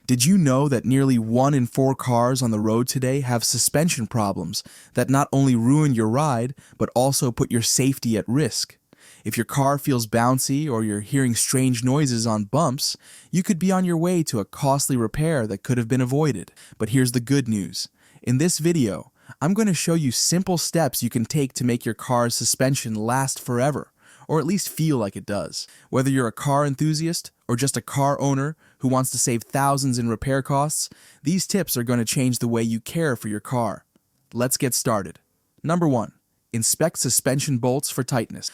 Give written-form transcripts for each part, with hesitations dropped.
Did you know that nearly 1 in 4 cars on the road today have suspension problems that not only ruin your ride, but also put your safety at risk? If your car feels bouncy or you're hearing strange noises on bumps, you could be on your way to a costly repair that could have been avoided. But here's the good news. In this video, I'm going to show you simple steps you can take to make your car's suspension last forever, or at least feel like it does. Whether you're a car enthusiast or just a car owner who wants to save thousands in repair costs, these tips are going to change the way you care for your car. Let's get started. Number 1. Inspect suspension bolts for tightness.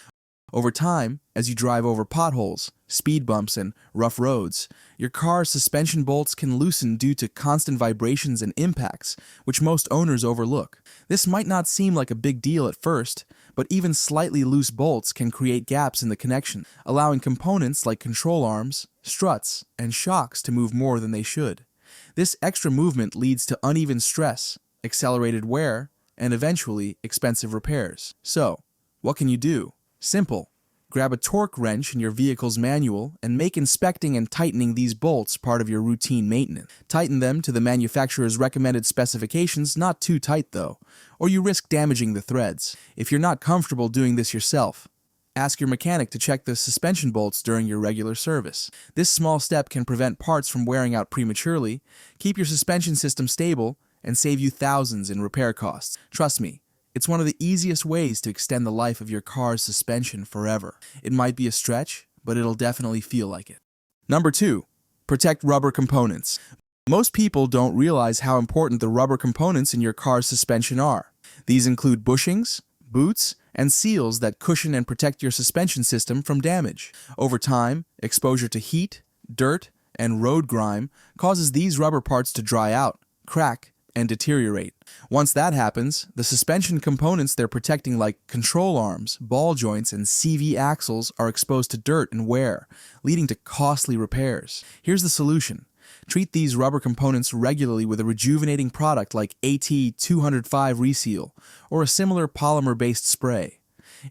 Over time, as you drive over potholes, speed bumps, and rough roads, your car's suspension bolts can loosen due to constant vibrations and impacts, which most owners overlook. This might not seem like a big deal at first, but even slightly loose bolts can create gaps in the connection, allowing components like control arms, struts, and shocks to move more than they should. This extra movement leads to uneven stress, accelerated wear, and eventually expensive repairs. So, what can you do? Simple. Grab a torque wrench in your vehicle's manual and make inspecting and tightening these bolts part of your routine maintenance. Tighten them to the manufacturer's recommended specifications, not too tight though, or you risk damaging the threads. If you're not comfortable doing this yourself, ask your mechanic to check the suspension bolts during your regular service. This small step can prevent parts from wearing out prematurely, keep your suspension system stable, and save you thousands in repair costs. Trust me, it's one of the easiest ways to extend the life of your car's suspension forever. It might be a stretch, but it'll definitely feel like it. Number 2. Protect rubber components. Most people don't realize how important the rubber components in your car's suspension are. These include bushings, boots, and seals that cushion and protect your suspension system from damage. Over time, exposure to heat, dirt, and road grime causes these rubber parts to dry out, crack, and deteriorate. Once that happens, the suspension components they're protecting like control arms, ball joints, and CV axles are exposed to dirt and wear, leading to costly repairs. Here's the solution. Treat these rubber components regularly with a rejuvenating product like AT205 Reseal or a similar polymer-based spray.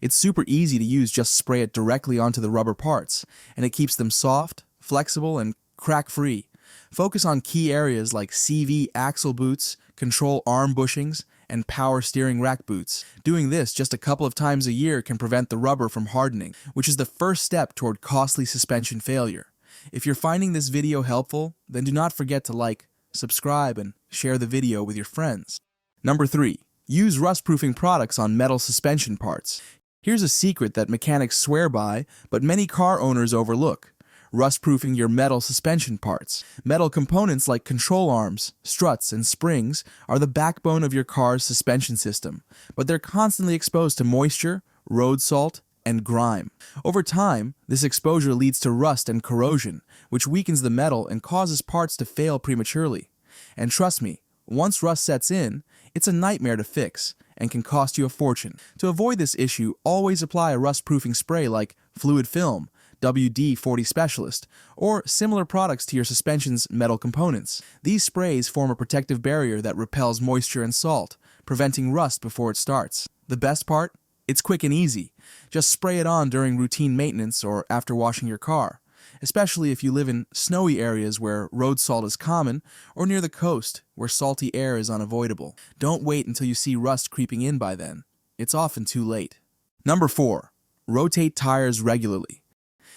It's super easy to use, just spray it directly onto the rubber parts, and it keeps them soft, flexible, and crack-free. Focus on key areas like CV axle boots, control arm bushings, and power steering rack boots. Doing this just a couple of times a year can prevent the rubber from hardening, which is the first step toward costly suspension failure. If you're finding this video helpful, then do not forget to like, subscribe, and share the video with your friends. Number 3. Use rust-proofing products on metal suspension parts. Here's a secret that mechanics swear by, but many car owners overlook. Rust-proofing your metal suspension parts. Metal components like control arms, struts, and springs are the backbone of your car's suspension system, but they're constantly exposed to moisture, road salt, and grime. Over time, this exposure leads to rust and corrosion, which weakens the metal and causes parts to fail prematurely. And trust me, once rust sets in, it's a nightmare to fix and can cost you a fortune. To avoid this issue, always apply a rust-proofing spray like Fluid Film, WD-40 Specialist, or similar products to your suspension's metal components. These sprays form a protective barrier that repels moisture and salt, preventing rust before it starts. The best part? It's quick and easy. Just spray it on during routine maintenance or after washing your car, especially if you live in snowy areas where road salt is common or near the coast where salty air is unavoidable. Don't wait until you see rust creeping in by then. It's often too late. Number 4. Rotate tires regularly.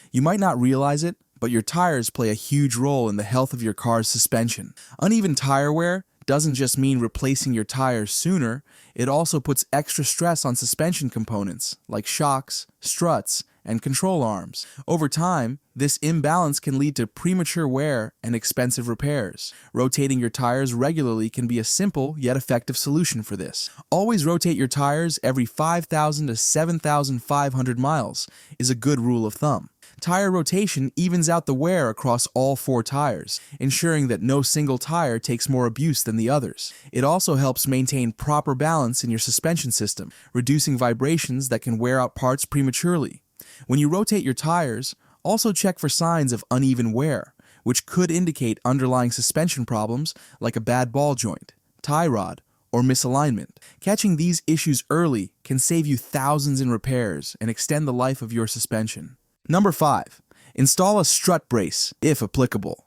You might not realize it, but your tires play a huge role in the health of your car's suspension. Uneven tire wear doesn't just mean replacing your tires sooner, it also puts extra stress on suspension components like shocks, struts, and control arms. Over time, this imbalance can lead to premature wear and expensive repairs. Rotating your tires regularly can be a simple yet effective solution for this. Always rotate your tires every 5,000 to 7,500 miles is a good rule of thumb. Tire rotation evens out the wear across all 4 tires, ensuring that no single tire takes more abuse than the others. It also helps maintain proper balance in your suspension system, reducing vibrations that can wear out parts prematurely. When you rotate your tires, also check for signs of uneven wear, which could indicate underlying suspension problems like a bad ball joint, tie rod, or misalignment. Catching these issues early can save you thousands in repairs and extend the life of your suspension. Number 5. Install a strut brace, if applicable.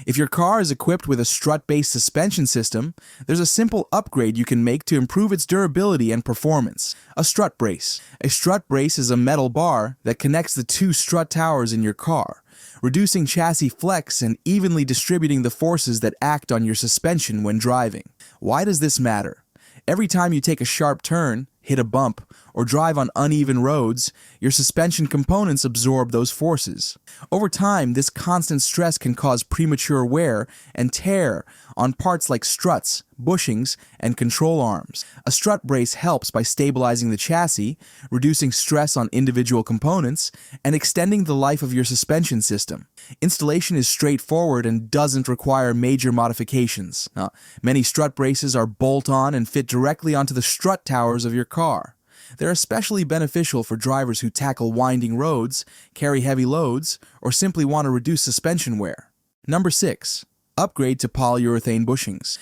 If your car is equipped with a strut-based suspension system, there's a simple upgrade you can make to improve its durability and performance. A strut brace. A strut brace is a metal bar that connects the two strut towers in your car, reducing chassis flex and evenly distributing the forces that act on your suspension when driving. Why does this matter? Every time you take a sharp turn, hit a bump, or drive on uneven roads, your suspension components absorb those forces. Over time, this constant stress can cause premature wear and tear on parts like struts, bushings, and control arms. A strut brace helps by stabilizing the chassis, reducing stress on individual components, and extending the life of your suspension system. Installation is straightforward and doesn't require major modifications. Many strut braces are bolt-on and fit directly onto the strut towers of your car. They're especially beneficial for drivers who tackle winding roads, carry heavy loads, or simply want to reduce suspension wear. Number 6. Upgrade to polyurethane bushings.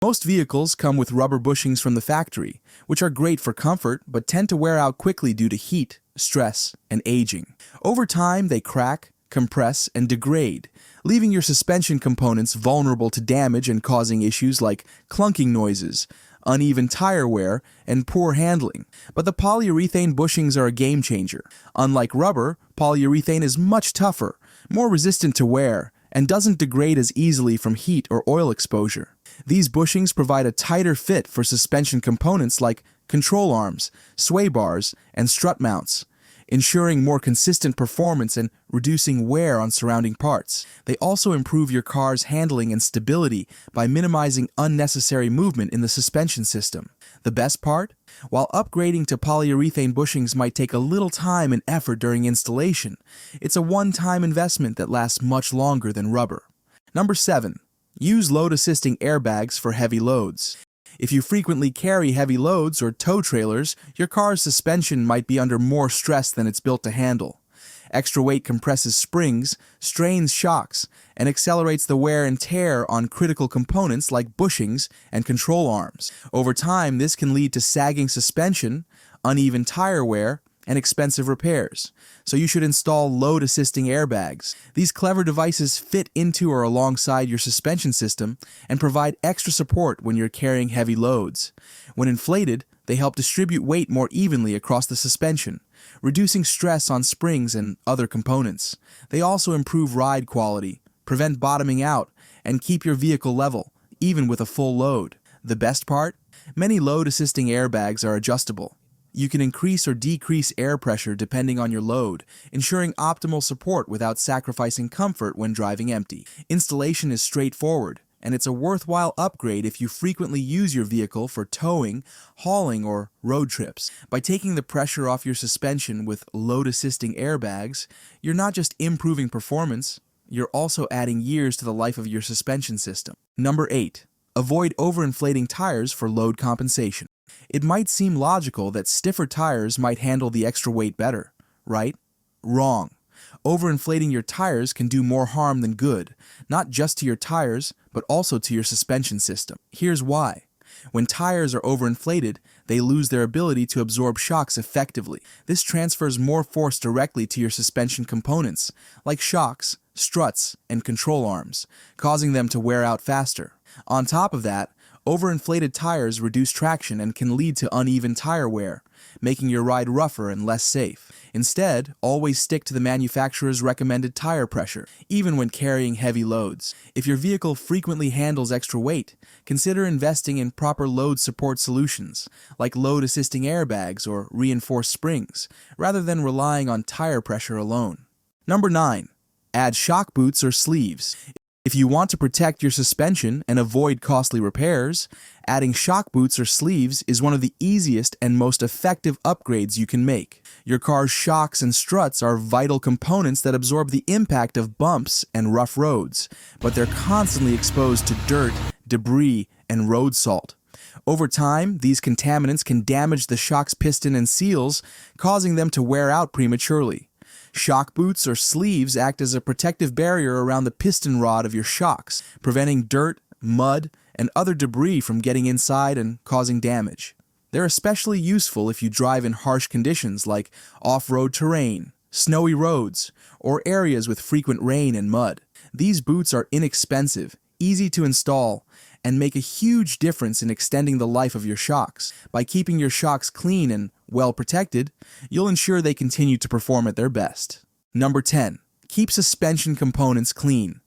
Most vehicles come with rubber bushings from the factory, which are great for comfort but tend to wear out quickly due to heat, stress, and aging. Over time, they crack, compress, and degrade, leaving your suspension components vulnerable to damage and causing issues like clunking noises, uneven tire wear, and poor handling. But the polyurethane bushings are a game changer. Unlike rubber, polyurethane is much tougher, more resistant to wear, and doesn't degrade as easily from heat or oil exposure. These bushings provide a tighter fit for suspension components like control arms, sway bars, and strut mounts, ensuring more consistent performance and reducing wear on surrounding parts. They also improve your car's handling and stability by minimizing unnecessary movement in the suspension system. The best part? While upgrading to polyurethane bushings might take a little time and effort during installation, it's a one-time investment that lasts much longer than rubber. Number 7. Use load-assisting airbags for heavy loads. If you frequently carry heavy loads or tow trailers, your car's suspension might be under more stress than it's built to handle. Extra weight compresses springs, strains shocks, and accelerates the wear and tear on critical components like bushings and control arms. Over time, this can lead to sagging suspension, uneven tire wear, and expensive repairs. So you should install load-assisting airbags. These clever devices fit into or alongside your suspension system and provide extra support when you're carrying heavy loads. When inflated, they help distribute weight more evenly across the suspension, reducing stress on springs and other components. They also improve ride quality, prevent bottoming out, and keep your vehicle level, even with a full load. The best part? Many load-assisting airbags are adjustable. You can increase or decrease air pressure depending on your load, ensuring optimal support without sacrificing comfort when driving empty. Installation is straightforward, and it's a worthwhile upgrade if you frequently use your vehicle for towing, hauling, or road trips. By taking the pressure off your suspension with load-assisting airbags, you're not just improving performance, you're also adding years to the life of your suspension system. Number 8. Avoid overinflating tires for load compensation. It might seem logical that stiffer tires might handle the extra weight better, right? Wrong. Overinflating your tires can do more harm than good, not just to your tires, but also to your suspension system. Here's why. When tires are overinflated, they lose their ability to absorb shocks effectively. This transfers more force directly to your suspension components, like shocks, struts, and control arms, causing them to wear out faster. On top of that, overinflated tires reduce traction and can lead to uneven tire wear, making your ride rougher and less safe. Instead, always stick to the manufacturer's recommended tire pressure, even when carrying heavy loads. If your vehicle frequently handles extra weight, consider investing in proper load support solutions, like load-assisting airbags or reinforced springs, rather than relying on tire pressure alone. Number 9. Add shock boots or sleeves. If you want to protect your suspension and avoid costly repairs, adding shock boots or sleeves is one of the easiest and most effective upgrades you can make. Your car's shocks and struts are vital components that absorb the impact of bumps and rough roads, but they're constantly exposed to dirt, debris, and road salt. Over time, these contaminants can damage the shock's piston and seals, causing them to wear out prematurely. Shock boots or sleeves act as a protective barrier around the piston rod of your shocks, preventing dirt, mud, and other debris from getting inside and causing damage. They're especially useful if you drive in harsh conditions like off-road terrain, snowy roads, or areas with frequent rain and mud. These boots are inexpensive, easy to install, and make a huge difference in extending the life of your shocks. By keeping your shocks clean and well protected, you'll ensure they continue to perform at their best. Number 10. Keep suspension components clean.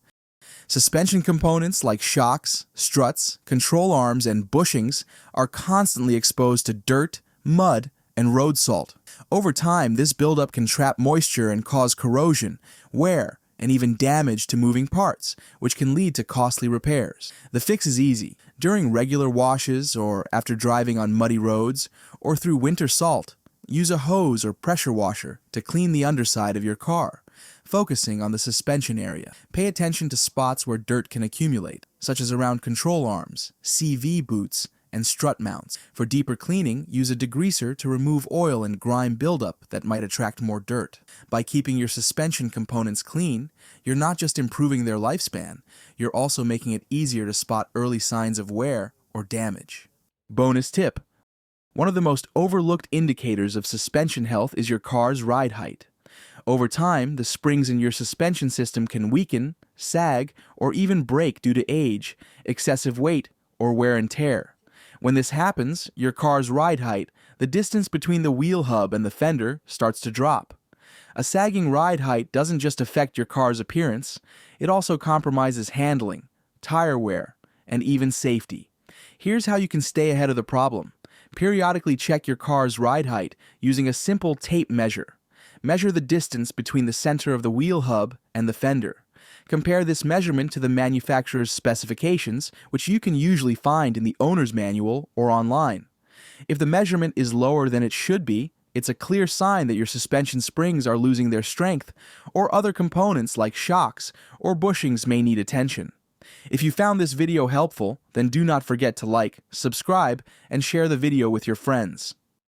Suspension components like shocks, struts, control arms, and bushings are constantly exposed to dirt, mud, and road salt. Over time, this buildup can trap moisture and cause corrosion, wear, and even damage to moving parts, which can lead to costly repairs. The fix is easy. During regular washes, or after driving on muddy roads, or through winter salt, use a hose or pressure washer to clean the underside of your car, focusing on the suspension area. Pay attention to spots where dirt can accumulate, such as around control arms, CV boots, and strut mounts. For deeper cleaning, use a degreaser to remove oil and grime buildup that might attract more dirt. By keeping your suspension components clean, you're not just improving their lifespan, you're also making it easier to spot early signs of wear or damage. Bonus tip: one of the most overlooked indicators of suspension health is your car's ride height. Over time, the springs in your suspension system can weaken, sag, or even break due to age, excessive weight, or wear and tear. When this happens, your car's ride height, the distance between the wheel hub and the fender, starts to drop. A sagging ride height doesn't just affect your car's appearance, it also compromises handling, tire wear, and even safety. Here's how you can stay ahead of the problem. Periodically check your car's ride height using a simple tape measure. Measure the distance between the center of the wheel hub and the fender. Compare this measurement to the manufacturer's specifications, which you can usually find in the owner's manual or online. If the measurement is lower than it should be, it's a clear sign that your suspension springs are losing their strength, or other components like shocks or bushings may need attention. If you found this video helpful, then do not forget to like, subscribe, and share the video with your friends.